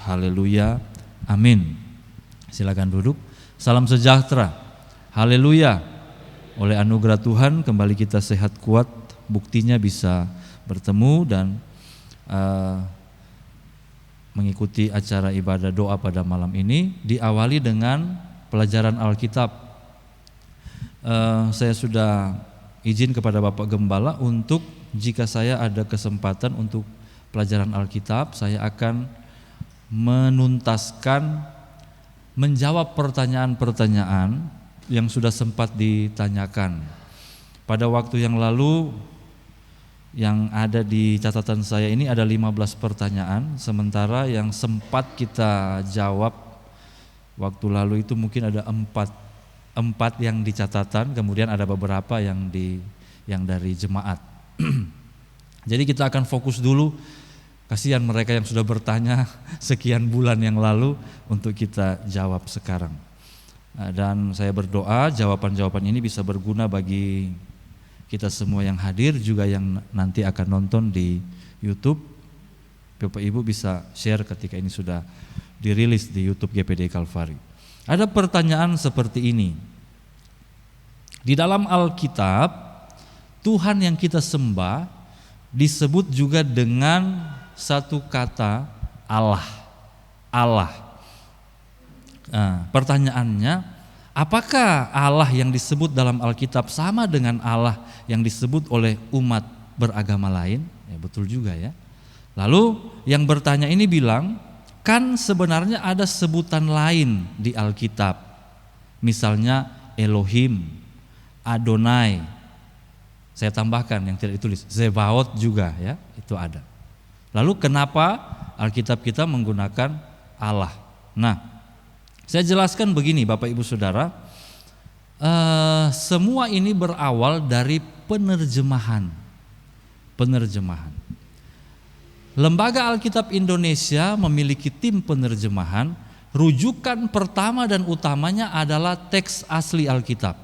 Haleluya. Amin. Silakan duduk. Salam sejahtera. Haleluya. Oleh anugerah Tuhan kembali kita sehat kuat. Buktinya bisa bertemu dan mengikuti acara ibadah doa pada malam ini. Diawali dengan pelajaran Alkitab. Saya sudah izin kepada Bapak Gembala untuk jika saya ada kesempatan untuk pelajaran Alkitab, saya akan menuntaskan menjawab pertanyaan-pertanyaan yang sudah sempat ditanyakan. Pada waktu yang lalu yang ada di catatan saya ini ada 15 pertanyaan, sementara yang sempat kita jawab waktu lalu itu mungkin ada 4 yang di catatan, kemudian ada beberapa yang dari jemaat. Jadi kita akan fokus dulu, kasihan mereka yang sudah bertanya sekian bulan yang lalu untuk kita jawab sekarang. Dan saya berdoa jawaban-jawaban ini bisa berguna bagi kita semua yang hadir, juga yang nanti akan nonton di YouTube. Bapak Ibu bisa share ketika ini sudah dirilis di YouTube GPD Kalvari. Ada pertanyaan seperti ini. Di dalam Alkitab, Tuhan yang kita sembah disebut juga dengan satu kata Allah. Allah. Nah, pertanyaannya, apakah Allah yang disebut dalam Alkitab sama dengan Allah yang disebut oleh umat beragama lain? Ya, betul juga ya. Lalu yang bertanya ini bilang, kan sebenarnya ada sebutan lain di Alkitab. Misalnya Elohim, Adonai. Saya tambahkan yang tidak ditulis, Zebaot juga ya, itu ada. Lalu kenapa Alkitab kita menggunakan Allah? Nah, saya jelaskan begini Bapak Ibu Saudara, semua ini berawal dari penerjemahan. Lembaga Alkitab Indonesia memiliki tim penerjemahan. Rujukan pertama dan utamanya adalah teks asli Alkitab.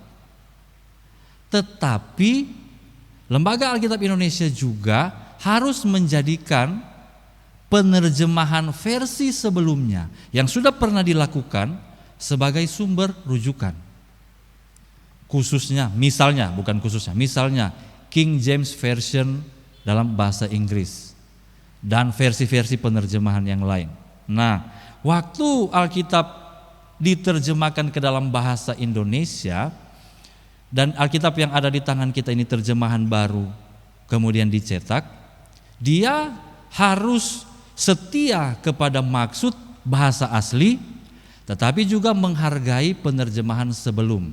Tetapi Lembaga Alkitab Indonesia juga harus menjadikan penerjemahan versi sebelumnya yang sudah pernah dilakukan sebagai sumber rujukan. Misalnya King James Version dalam bahasa Inggris dan versi-versi penerjemahan yang lain. Nah, waktu Alkitab diterjemahkan ke dalam bahasa Indonesia dan Alkitab yang ada di tangan kita ini terjemahan baru kemudian dicetak, dia harus setia kepada maksud bahasa asli tetapi juga menghargai penerjemahan sebelum.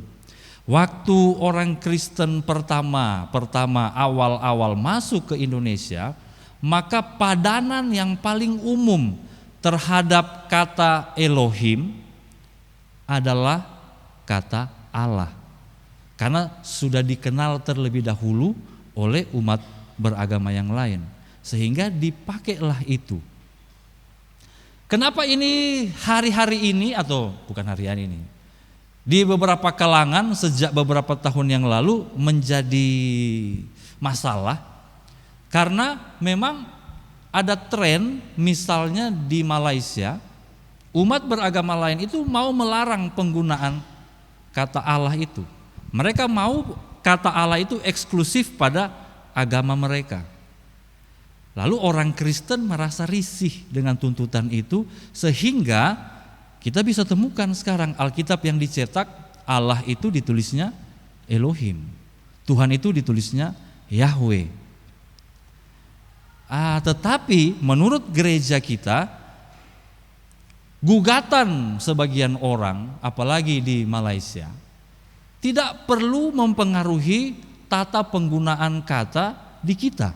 Waktu orang Kristen pertama awal-awal masuk ke Indonesia, maka padanan yang paling umum terhadap kata Elohim adalah kata Allah. Karena sudah dikenal terlebih dahulu oleh umat beragama yang lain, sehingga dipakailah itu. Kenapa ini hari-hari ini atau bukan hari-hari ini? Di beberapa kalangan sejak beberapa tahun yang lalu menjadi masalah karena memang ada tren, misalnya di Malaysia, umat beragama lain itu mau melarang penggunaan kata Allah itu. Mereka mau kata Allah itu eksklusif pada agama mereka. Lalu orang Kristen merasa risih dengan tuntutan itu, sehingga kita bisa temukan sekarang Alkitab yang dicetak, Allah itu ditulisnya Elohim, Tuhan itu ditulisnya Yahweh. Tetapi menurut gereja kita, gugatan sebagian orang, apalagi di Malaysia, tidak perlu mempengaruhi tata penggunaan kata di kita,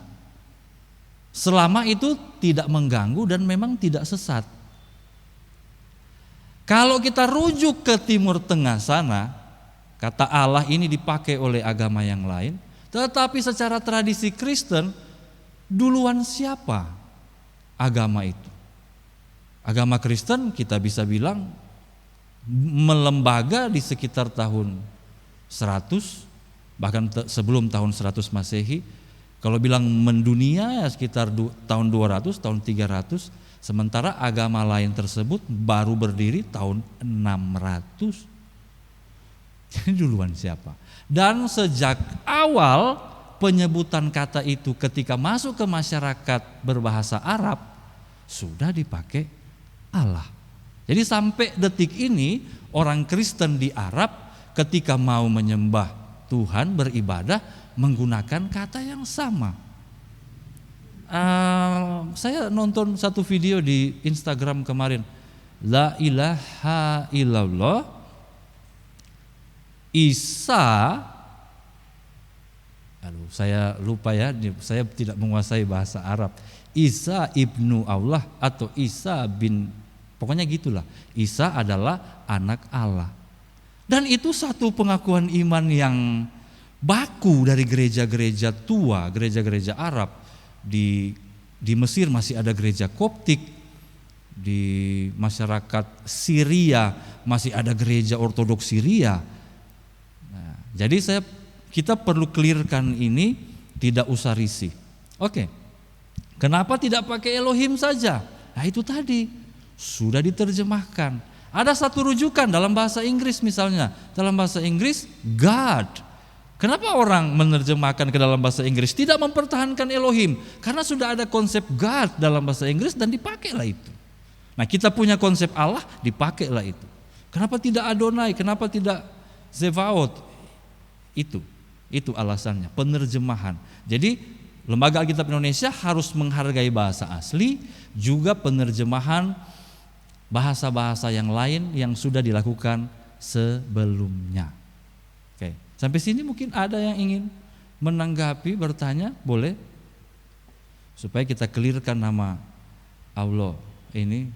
selama itu tidak mengganggu dan memang tidak sesat. Kalau kita rujuk ke Timur Tengah sana, kata Allah ini dipakai oleh agama yang lain, tetapi secara tradisi Kristen, duluan siapa agama itu? Agama Kristen kita bisa bilang melembaga di sekitar tahun 100, bahkan sebelum tahun 100 Masehi. Kalau bilang mendunia ya sekitar tahun 200, tahun 300. Sementara agama lain tersebut baru berdiri tahun 600. Jadi duluan siapa? Dan sejak awal penyebutan kata itu ketika masuk ke masyarakat berbahasa Arab sudah dipakai Allah. Jadi sampai detik ini orang Kristen di Arab ketika mau menyembah Tuhan, beribadah, menggunakan kata yang sama. Saya nonton satu video di Instagram kemarin. La ilaha illallah Isa, saya lupa ya, saya tidak menguasai bahasa Arab. Isa ibnu Allah atau Isa bin, pokoknya gitulah. Isa adalah anak Allah. Dan itu satu pengakuan iman yang baku dari gereja-gereja tua, gereja-gereja Arab. Di Mesir masih ada gereja Koptik, di masyarakat Syria masih ada gereja Ortodoks Syria. Nah, jadi kita perlu clearkan ini, tidak usah risih. Oke. Kenapa tidak pakai Elohim saja? Nah itu tadi sudah diterjemahkan. Ada satu rujukan dalam bahasa Inggris misalnya. Dalam bahasa Inggris God. Kenapa orang menerjemahkan ke dalam bahasa Inggris tidak mempertahankan Elohim? Karena sudah ada konsep God dalam bahasa Inggris dan dipakailah itu. Nah kita punya konsep Allah, dipakailah itu. Kenapa tidak Adonai? Kenapa tidak Zevaot? Itu alasannya, penerjemahan. Jadi Lembaga Alkitab Indonesia harus menghargai bahasa asli, juga penerjemahan bahasa-bahasa yang lain yang sudah dilakukan sebelumnya. Oke. Sampai sini mungkin ada yang ingin menanggapi, bertanya, boleh? Supaya kita clearkan nama Allah ini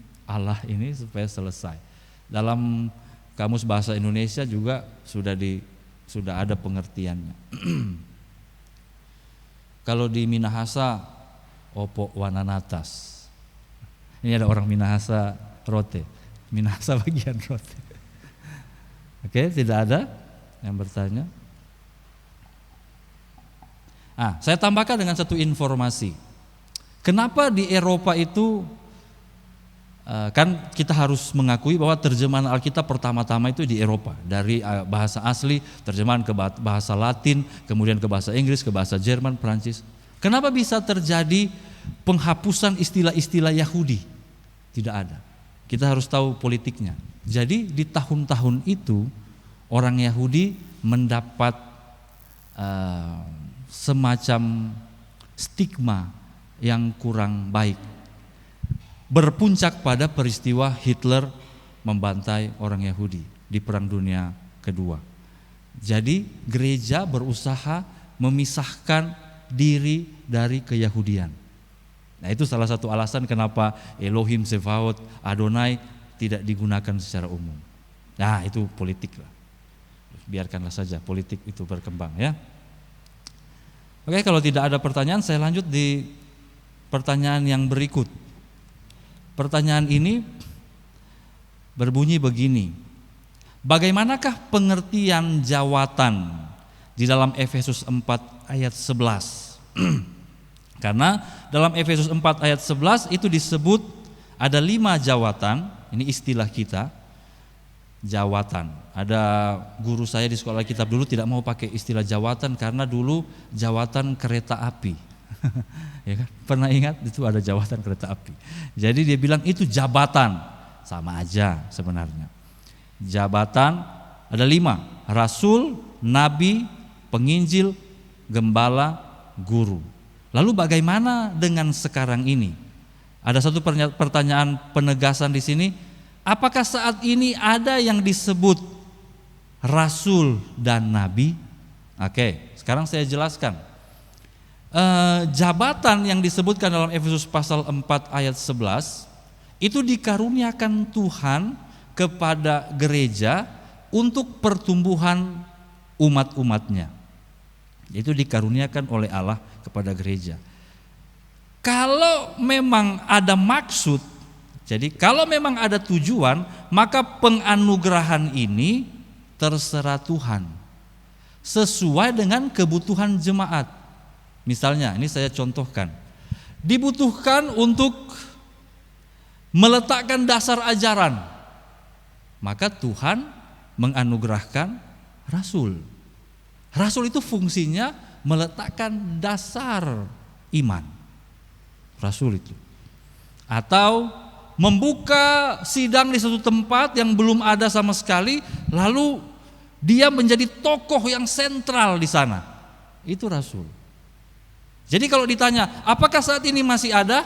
supaya selesai. Dalam Kamus Bahasa Indonesia juga sudah ada pengertiannya. Kalau di Minahasa opo wananatas. Ini ada orang Minahasa rote. Minahasa bagian rote. Oke, tidak ada yang bertanya. Saya tambahkan dengan satu informasi. Kenapa di Eropa itu, kan kita harus mengakui bahwa terjemahan Alkitab pertama-tama itu di Eropa. Dari bahasa asli, terjemahan ke bahasa Latin, kemudian ke bahasa Inggris, ke bahasa Jerman, Prancis. Kenapa bisa terjadi penghapusan istilah-istilah Yahudi? Tidak ada. Kita harus tahu politiknya. Jadi di tahun-tahun itu, orang Yahudi mendapat semacam stigma yang kurang baik, berpuncak pada peristiwa Hitler membantai orang Yahudi di Perang Dunia Kedua. Jadi gereja berusaha memisahkan diri dari keyahudian. Nah itu salah satu alasan kenapa Elohim, Zevaot, Adonai tidak digunakan secara umum. Nah itu politik lah. Biarkanlah saja politik itu berkembang ya. Oke, kalau tidak ada pertanyaan, saya lanjut di pertanyaan yang berikut. Pertanyaan ini berbunyi begini. Bagaimanakah pengertian jawatan di dalam Efesus 4 ayat 11? Karena dalam Efesus 4 ayat 11 itu disebut ada 5 jawatan, ini istilah kita, jawatan. Ada guru saya di sekolah kitab dulu tidak mau pakai istilah jawatan karena dulu jawatan kereta api. Ya kan? Pernah ingat itu ada jawatan kereta api. Jadi dia bilang itu jabatan, sama aja sebenarnya. Jabatan ada 5, rasul, nabi, penginjil, gembala, guru. Lalu bagaimana dengan sekarang ini? Ada satu pertanyaan penegasan di sini. Apakah saat ini ada yang disebut rasul dan nabi? Oke, sekarang saya jelaskan. Jabatan yang disebutkan dalam Efesus pasal 4 ayat 11 itu dikaruniakan Tuhan kepada gereja untuk pertumbuhan umat-umatnya. Itu dikaruniakan oleh Allah kepada gereja. Kalau memang ada maksud, jadi kalau memang ada tujuan, maka penganugerahan ini terserah Tuhan sesuai dengan kebutuhan jemaat. Misalnya, ini saya contohkan. Dibutuhkan untuk meletakkan dasar ajaran, maka Tuhan menganugerahkan rasul. Rasul itu fungsinya meletakkan dasar iman. Rasul itu. Atau membuka sidang di suatu tempat yang belum ada sama sekali, lalu dia menjadi tokoh yang sentral di sana. Itu rasul. Jadi kalau ditanya, apakah saat ini masih ada?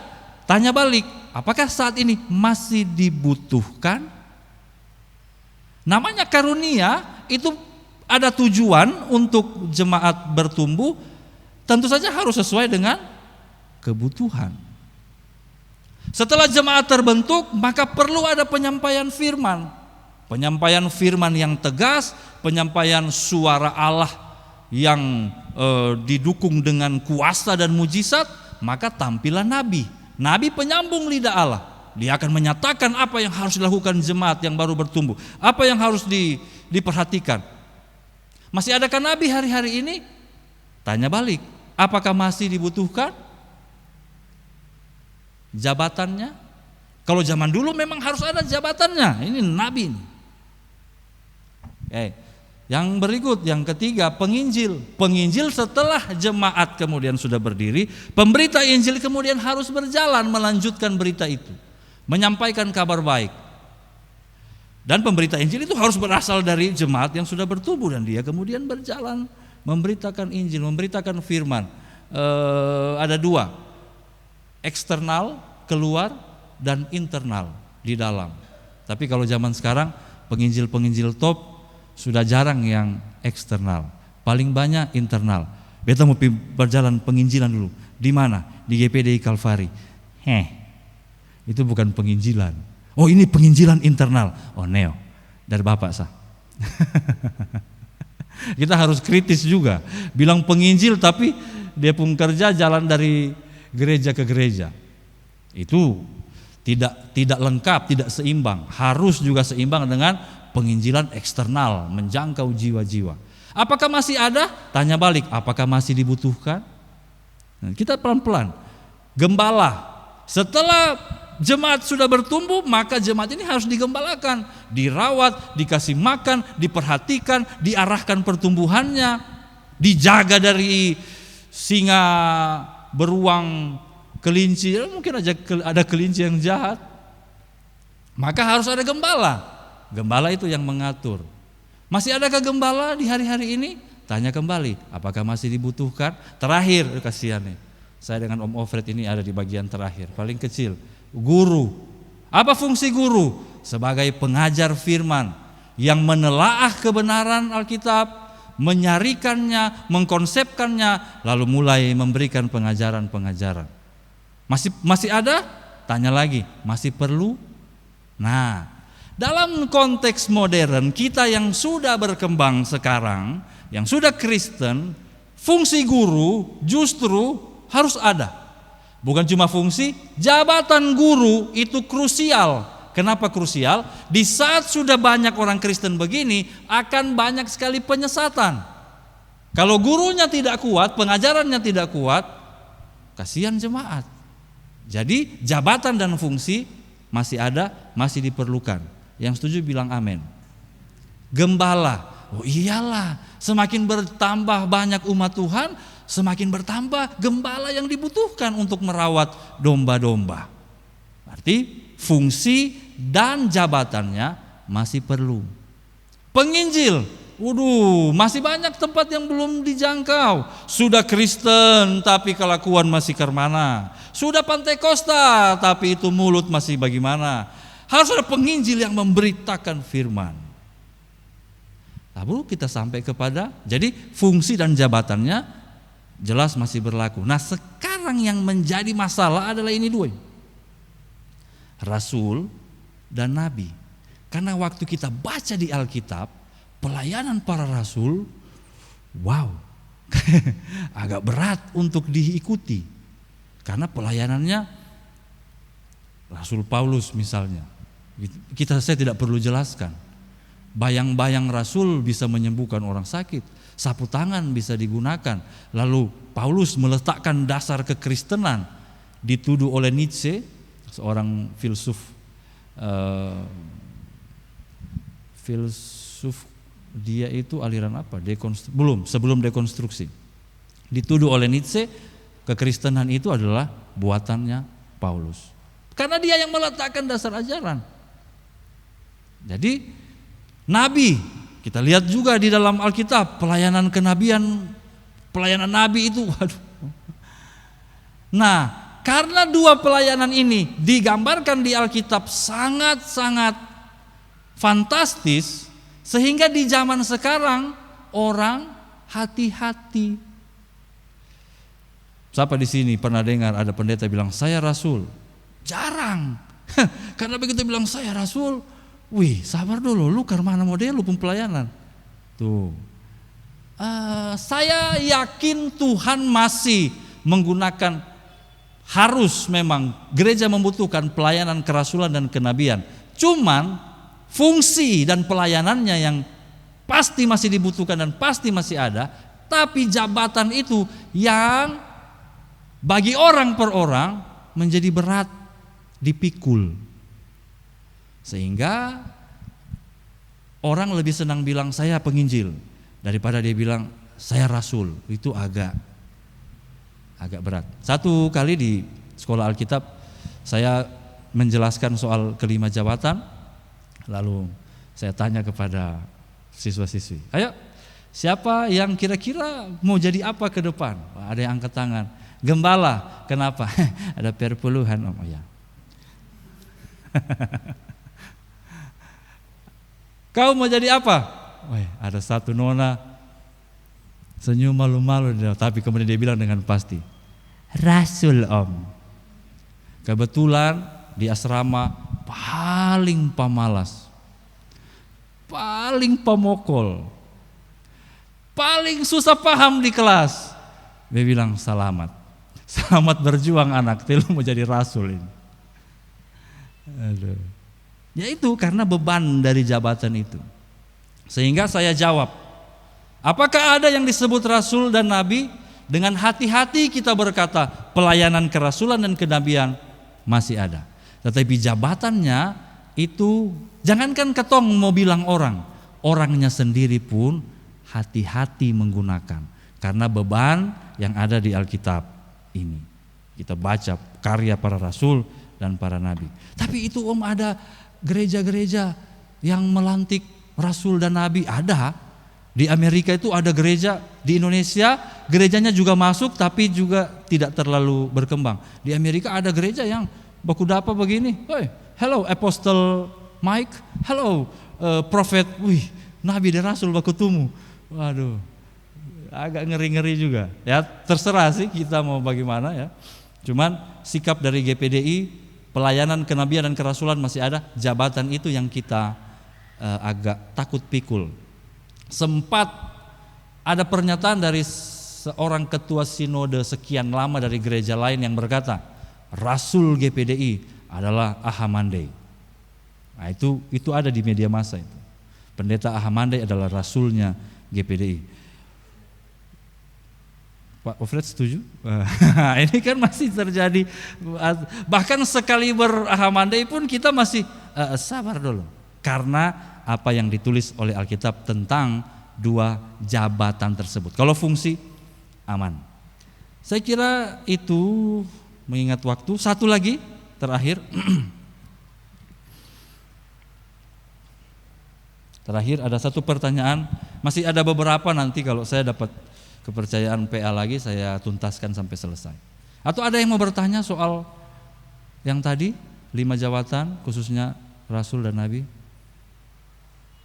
Tanya balik, apakah saat ini masih dibutuhkan? Namanya karunia itu ada tujuan untuk jemaat bertumbuh, tentu saja harus sesuai dengan kebutuhan. Setelah jemaat terbentuk, maka perlu ada penyampaian firman. Penyampaian firman yang tegas, penyampaian suara Allah yang didukung dengan kuasa dan mujizat, maka tampillah nabi. Nabi penyambung lidah Allah. Dia akan menyatakan apa yang harus dilakukan jemaat yang baru bertumbuh, apa yang harus diperhatikan. Masih adakah nabi hari-hari ini? Tanya balik, apakah masih dibutuhkan jabatannya? Kalau zaman dulu memang harus ada jabatannya. Ini nabi ini. Yang berikut, yang ketiga, penginjil. Penginjil setelah jemaat kemudian sudah berdiri, pemberita Injil kemudian harus berjalan melanjutkan berita itu, menyampaikan kabar baik. Dan pemberita Injil itu harus berasal dari jemaat yang sudah bertumbuh, dan dia kemudian berjalan memberitakan Injil, memberitakan firman. Ada dua, eksternal keluar dan internal di dalam. Tapi kalau zaman sekarang penginjil-penginjil top sudah jarang yang eksternal, paling banyak internal. Beta mau berjalan penginjilan dulu. Di mana? Di GPDI Kalvari. Itu bukan penginjilan. Oh, ini penginjilan internal. Oh, neo dari Bapak sah. Kita harus kritis juga. Bilang penginjil tapi dia pun kerja jalan dari gereja ke gereja. Itu tidak lengkap, tidak seimbang. Harus juga seimbang dengan penginjilan eksternal, menjangkau jiwa-jiwa. Apakah masih ada? Tanya balik, apakah masih dibutuhkan? Nah, kita pelan-pelan. Gembala, setelah jemaat sudah bertumbuh, maka jemaat ini harus digembalakan, dirawat, dikasih makan, diperhatikan, diarahkan pertumbuhannya, dijaga dari singa beruang, kelinci. Mungkin aja ada kelinci yang jahat, maka harus ada gembala. Gembala itu yang mengatur. Masih adakah gembala di hari-hari ini? Tanya kembali, apakah masih dibutuhkan? Terakhir, kasihan nih, saya dengan Om Ofred ini ada di bagian terakhir, paling kecil. Guru. Apa fungsi guru? Sebagai pengajar firman yang menelaah kebenaran Alkitab, menyarikannya, mengkonsepkannya, lalu mulai memberikan pengajaran-pengajaran. Masih ada? Tanya lagi, masih perlu? Nah, dalam konteks modern kita yang sudah berkembang sekarang, yang sudah Kristen, fungsi guru justru harus ada. Bukan cuma fungsi, jabatan guru itu krusial. Kenapa krusial? Di saat sudah banyak orang Kristen begini, akan banyak sekali penyesatan. Kalau gurunya tidak kuat, pengajarannya tidak kuat, kasihan jemaat. Jadi jabatan dan fungsi masih ada, masih diperlukan. Yang setuju bilang amin. Gembala, oh iyalah, semakin bertambah banyak umat Tuhan, semakin bertambah gembala yang dibutuhkan untuk merawat domba-domba. Berarti fungsi dan jabatannya masih perlu. Penginjil, masih banyak tempat yang belum dijangkau. Sudah Kristen tapi kelakuan masih kermana. Sudah Pantekosta tapi itu mulut masih bagaimana. Harus ada penginjil yang memberitakan firman. Lalu kita sampai kepada, jadi fungsi dan jabatannya jelas masih berlaku. Nah, sekarang yang menjadi masalah adalah ini dua, rasul dan nabi. Karena waktu kita baca di Alkitab, pelayanan para rasul, wow, agak berat untuk diikuti. Karena pelayanannya, Rasul Paulus misalnya, saya tidak perlu jelaskan. Bayang-bayang rasul bisa menyembuhkan orang sakit, sapu tangan bisa digunakan. Lalu Paulus meletakkan dasar kekristenan, dituduh oleh Nietzsche, seorang filsuf filsuf dia itu aliran apa? Sebelum dekonstruksi. Dituduh oleh Nietzsche kekristenan itu adalah buatannya Paulus. Karena dia yang meletakkan dasar ajaran. Jadi nabi, kita lihat juga di dalam Alkitab pelayanan kenabian, pelayanan nabi itu waduh. Nah, karena dua pelayanan ini digambarkan di Alkitab sangat-sangat fantastis, sehingga di zaman sekarang orang hati-hati. Siapa di sini pernah dengar ada pendeta bilang saya rasul? Jarang. Karena begitu bilang saya rasul, wih sabar dulu, lu ke mana model lu pelayanan? Tuh. Saya yakin Tuhan masih menggunakan, harus memang gereja membutuhkan pelayanan kerasulan dan kenabian. Cuman fungsi dan pelayanannya yang pasti masih dibutuhkan dan pasti masih ada, tapi jabatan itu yang bagi orang per orang menjadi berat dipikul. Sehingga orang lebih senang bilang saya penginjil daripada dia bilang saya rasul. Itu agak berat. Satu kali di sekolah Alkitab saya menjelaskan soal kelima jabatan, lalu saya tanya kepada siswa-siswi, ayo siapa yang kira-kira mau jadi apa ke depan? Ada yang angkat tangan. Gembala, kenapa? Ada perpuluhan, oh ya. Kau mau jadi apa? Wah, ada satu nona senyum malu-malu, tapi kemudian dia bilang dengan pasti, rasul om. Kebetulan di asrama paling pemalas, paling pemokol, paling susah paham di kelas. Dia bilang selamat berjuang anak, lu mau jadi rasul ini. Aduh. Ya itu karena beban dari jabatan itu. Sehingga saya jawab, apakah ada yang disebut rasul dan nabi? Dengan hati-hati kita berkata pelayanan kerasulan dan kenabian masih ada. Tetapi jabatannya itu jangankan ketong mau bilang orangnya sendiri pun hati-hati menggunakan. Karena beban yang ada di Alkitab ini. Kita baca karya para rasul dan para nabi. Tapi itu ada gereja-gereja yang melantik rasul dan nabi, ada. Di Amerika itu ada gereja, di Indonesia gerejanya juga masuk tapi juga tidak terlalu berkembang. Di Amerika ada gereja yang baku dapa begini, hello Apostle Mike, hello Prophet, nabi dan rasul baku tumu. Waduh, agak ngeri-ngeri juga. Ya terserah sih kita mau bagaimana ya. Cuman sikap dari GPDI, pelayanan kenabian dan kerasulan masih ada, jabatan itu yang kita agak takut pikul. Sempat ada pernyataan dari seorang ketua sinode sekian lama dari gereja lain yang berkata, rasul GPDI adalah Ahamandei. Nah, itu ada di media massa itu. Pendeta Ahamandei adalah rasulnya GPDI. Pak Ofred setuju? Ini kan masih terjadi. Bahkan sekaliber Ahamandei pun kita masih sabar dulu. Karena apa yang ditulis oleh Alkitab tentang dua jabatan tersebut. Kalau fungsi aman. Saya kira itu mengingat waktu. Satu lagi terakhir. Terakhir ada satu pertanyaan. Masih ada beberapa, nanti kalau saya dapat kepercayaan PA lagi saya tuntaskan sampai selesai. Atau ada yang mau bertanya soal yang tadi 5 jabatan khususnya rasul dan nabi?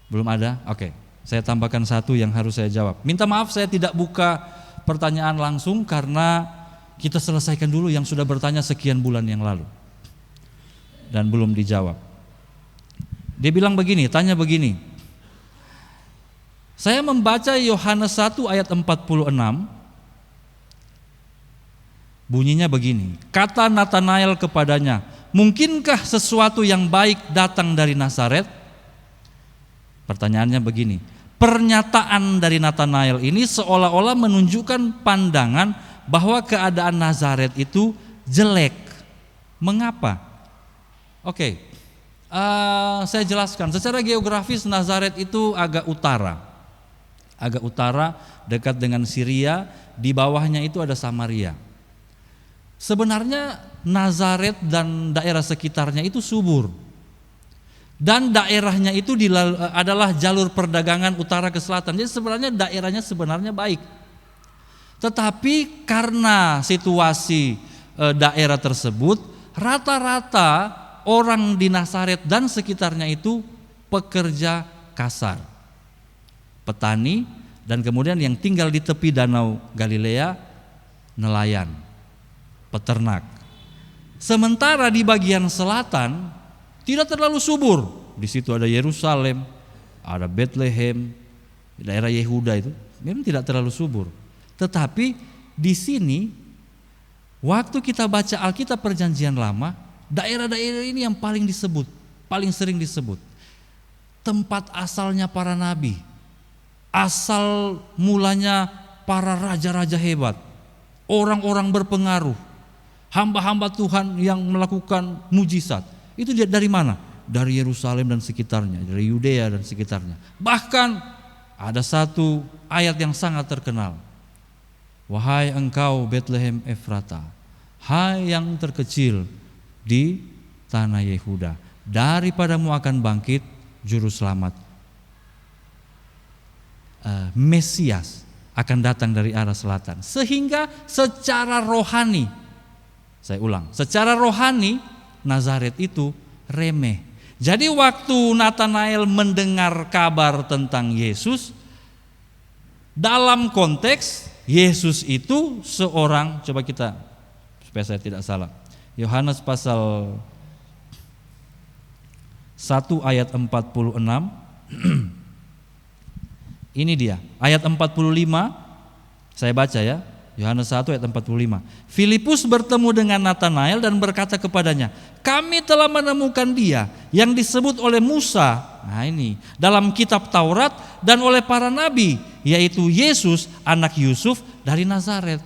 Belum ada? Oke, saya tambahkan satu yang harus saya jawab. Minta maaf saya tidak buka pertanyaan langsung karena kita selesaikan dulu yang sudah bertanya sekian bulan yang lalu dan belum dijawab. Dia bilang begini, tanya begini. Saya membaca Yohanes 1 ayat 46. Bunyinya begini. Kata Natanael kepadanya, mungkinkah sesuatu yang baik datang dari Nazaret? Pertanyaannya begini, pernyataan dari Natanael ini seolah-olah menunjukkan pandangan bahwa keadaan Nazaret itu jelek. Mengapa? Oke, Saya jelaskan, secara geografis Nazaret itu agak utara, dekat dengan Syria, di bawahnya itu ada Samaria. Sebenarnya Nazaret dan daerah sekitarnya itu subur, dan daerahnya itu adalah jalur perdagangan utara ke selatan. Jadi sebenarnya daerahnya baik. Tetapi karena situasi daerah tersebut, rata-rata orang di Nazaret dan sekitarnya itu pekerja kasar, petani, dan kemudian yang tinggal di tepi danau Galilea, nelayan, peternak. Sementara di bagian selatan tidak terlalu subur. Di situ ada Yerusalem, ada Bethlehem, daerah Yehuda itu memang tidak terlalu subur. Tetapi di sini waktu kita baca Alkitab Perjanjian Lama, daerah-daerah ini yang paling sering disebut. Tempat asalnya para nabi, asal mulanya para raja-raja hebat, orang-orang berpengaruh, hamba-hamba Tuhan yang melakukan mujizat. Itu dari mana? Dari Yerusalem dan sekitarnya, dari Yudea dan sekitarnya. Bahkan ada satu ayat yang sangat terkenal. Wahai engkau Bethlehem Efrata, hai yang terkecil di tanah Yehuda, daripadamu akan bangkit juru selamat. Mesias akan datang dari arah selatan. Sehingga secara rohani, saya ulang, secara rohani Nazaret itu remeh. Jadi waktu Nathanael mendengar kabar tentang Yesus, dalam konteks Yesus itu seorang, coba kita supaya saya tidak salah, Yohanes pasal 1 ayat 46. Ini dia, ayat 45. Saya baca ya. Yohanes 1 ayat 45. Filipus bertemu dengan Nathanael dan berkata kepadanya, "Kami telah menemukan Dia yang disebut oleh Musa." Nah ini, dalam kitab Taurat dan oleh para nabi, yaitu Yesus anak Yusuf dari Nazaret.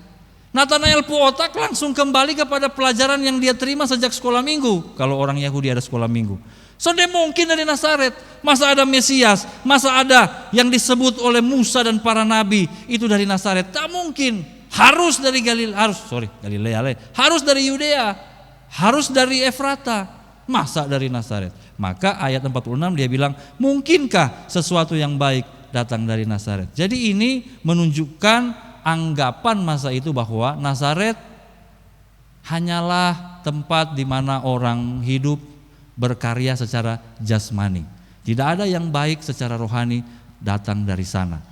Nathanael puotak langsung kembali kepada pelajaran yang dia terima sejak sekolah minggu. Kalau orang Yahudi ada sekolah minggu. Dia mungkin dari Nazaret. Masa ada Mesias, masa ada yang disebut oleh Musa dan para nabi itu dari Nazaret? Tak mungkin. Harus dari Galilea, harus dari Yudea, harus dari Efrata. Masa dari Nazaret? Maka ayat 46 dia bilang, mungkinkah sesuatu yang baik datang dari Nazaret? Jadi ini menunjukkan anggapan masa itu bahwa Nazaret hanyalah tempat di mana orang hidup berkarya secara jasmani. Tidak ada yang baik secara rohani datang dari sana.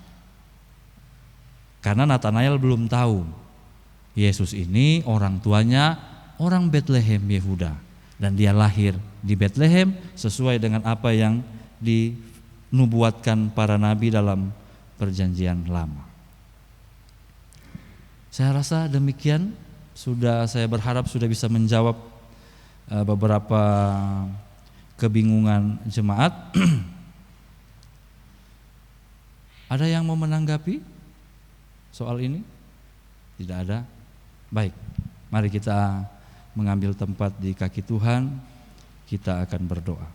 Karena Nathanael belum tahu Yesus ini orang tuanya orang Bethlehem Yehuda, dan dia lahir di Bethlehem sesuai dengan apa yang dinubuatkan para nabi dalam Perjanjian Lama. Saya rasa demikian, saya berharap sudah bisa menjawab beberapa kebingungan jemaat. Ada yang mau menanggapi soal ini? Tidak ada? Baik, mari kita mengambil tempat di kaki Tuhan, kita akan berdoa.